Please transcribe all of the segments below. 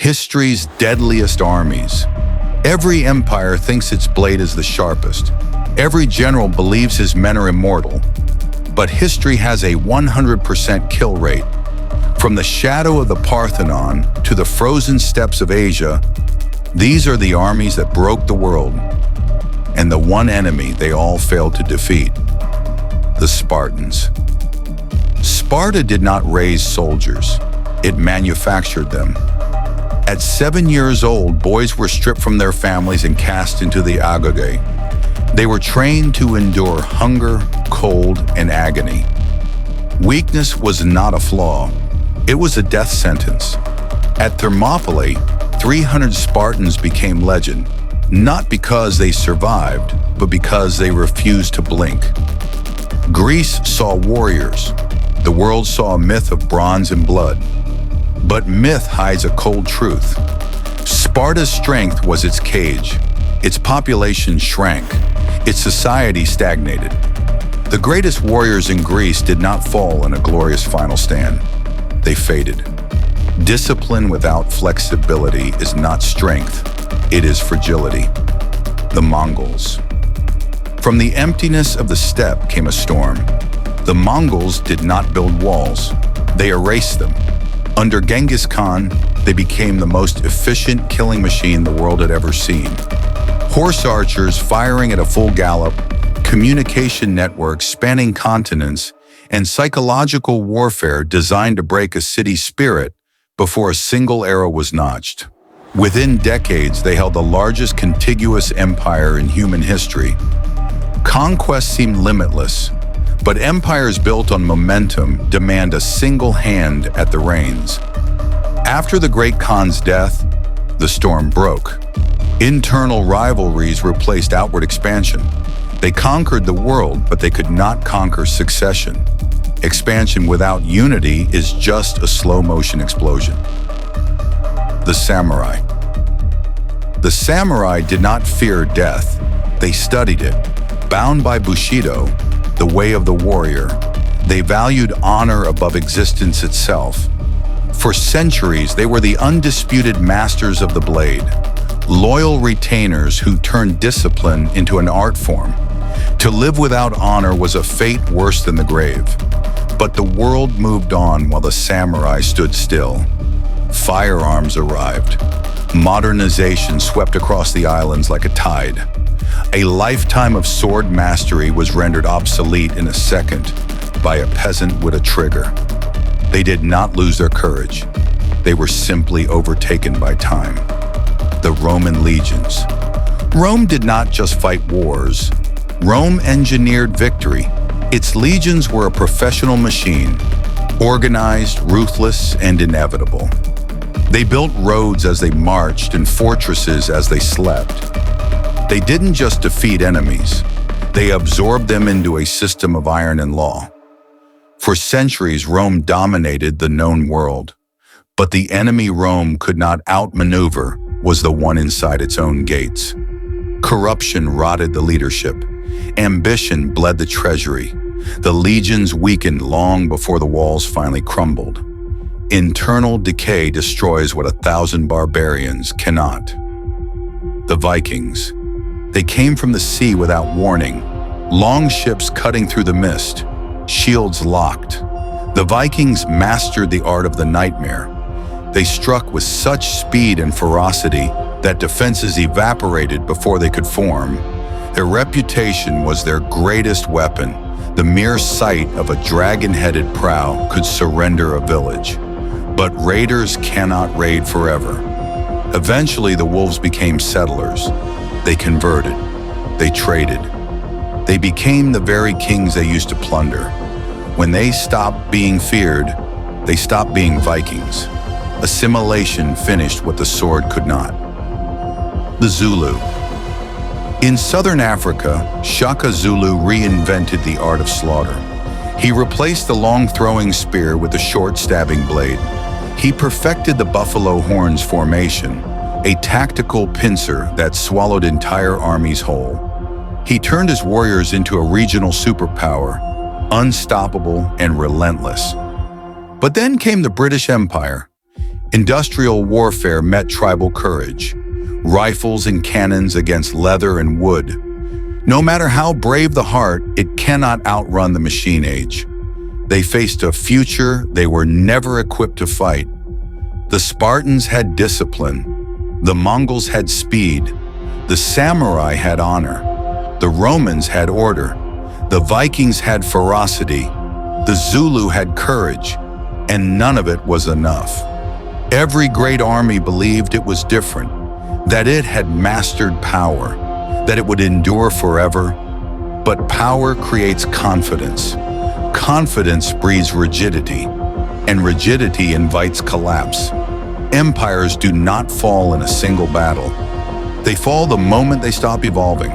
history's deadliest armies. Every empire thinks its blade is the sharpest. Every general believes his men are immortal. But history has a 100% kill rate. From the shadow of the Parthenon to the frozen steppes of Asia, these are the armies that broke the world, and the one enemy they all failed to defeat: the Spartans. Sparta did not raise soldiers, it manufactured them. At 7 years old, boys were stripped from their families and cast into the agora. They were trained to endure hunger, cold, and agony. Weakness was not a flaw, it was a death sentence. At Thermopylae, 300 Spartans became legend, not because they survived, but because they refused to blink. Greece saw warriors. The world saw a myth of bronze and blood. But myth hides a cold truth. Sparta's strength was its cage. Its population shrank. Its society stagnated. The greatest warriors in Greece did not fall in a glorious final stand. They faded. Discipline without flexibility is not strength, it is fragility. The Mongols. From the emptiness of the steppe came a storm. The Mongols did not build walls, they erased them. Under Genghis Khan, they became the most efficient killing machine the world had ever seen. Horse archers firing at a full gallop, communication networks spanning continents, and psychological warfare designed to break a city's spirit before a single arrow was notched. Within decades, they held the largest contiguous empire in human history. Conquest seemed limitless, but empires built on momentum demand a single hand at the reins. After the Great Khan's death, the storm broke. Internal rivalries replaced outward expansion. They conquered the world, but they could not conquer succession. Expansion without unity is just a slow-motion explosion. The samurai. The samurai did not fear death. They studied it. Bound by Bushido, the way of the warrior, they valued honor above existence itself. For centuries, they were the undisputed masters of the blade, loyal retainers who turned discipline into an art form. To live without honor was a fate worse than the grave. But the world moved on while the samurai stood still. Firearms arrived. Modernization swept across the islands like a tide. A lifetime of sword mastery was rendered obsolete in a second by a peasant with a trigger. They did not lose their courage. They were simply overtaken by time. The Roman legions. Rome did not just fight wars. Rome engineered victory. Its legions were a professional machine, organized, ruthless, and inevitable. They built roads as they marched and fortresses as they slept. They didn't just defeat enemies, they absorbed them into a system of iron and law. For centuries, Rome dominated the known world, but the enemy Rome could not outmaneuver was the one inside its own gates. Corruption rotted the leadership. Ambition bled the treasury. The legions weakened long before the walls finally crumbled. Internal decay destroys what 1,000 barbarians cannot. The Vikings. They came from the sea without warning. Long ships cutting through the mist, shields locked. The Vikings mastered the art of the nightmare. They struck with such speed and ferocity that defenses evaporated before they could form. Their reputation was their greatest weapon. The mere sight of a dragon-headed prow could surrender a village. But raiders cannot raid forever. Eventually, the wolves became settlers. They converted. They traded. They became the very kings they used to plunder. When they stopped being feared, they stopped being Vikings. Assimilation finished what the sword could not. The Zulu. In southern Africa, Shaka Zulu reinvented the art of slaughter. He replaced the long throwing spear with the short stabbing blade. He perfected the buffalo horns formation, a tactical pincer that swallowed entire armies whole. He turned his warriors into a regional superpower, unstoppable and relentless. But then came the British Empire. Industrial warfare met tribal courage, rifles and cannons against leather and wood. No matter how brave the heart, it cannot outrun the machine age. They faced a future they were never equipped to fight. The Spartans had discipline. The Mongols had speed. The samurai had honor. The Romans had order. The Vikings had ferocity. The Zulu had courage. And none of it was enough. Every great army believed it was different, that it had mastered power, that it would endure forever. But power creates confidence. Confidence breeds rigidity, and rigidity invites collapse. Empires do not fall in a single battle. They fall the moment they stop evolving.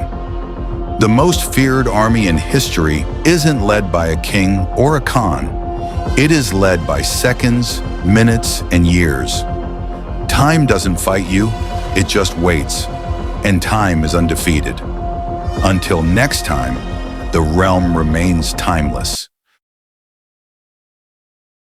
The most feared army in history isn't led by a king or a khan. It is led by seconds, minutes, and years. Time doesn't fight you, it just waits. And time is undefeated. Until next time, the realm remains timeless.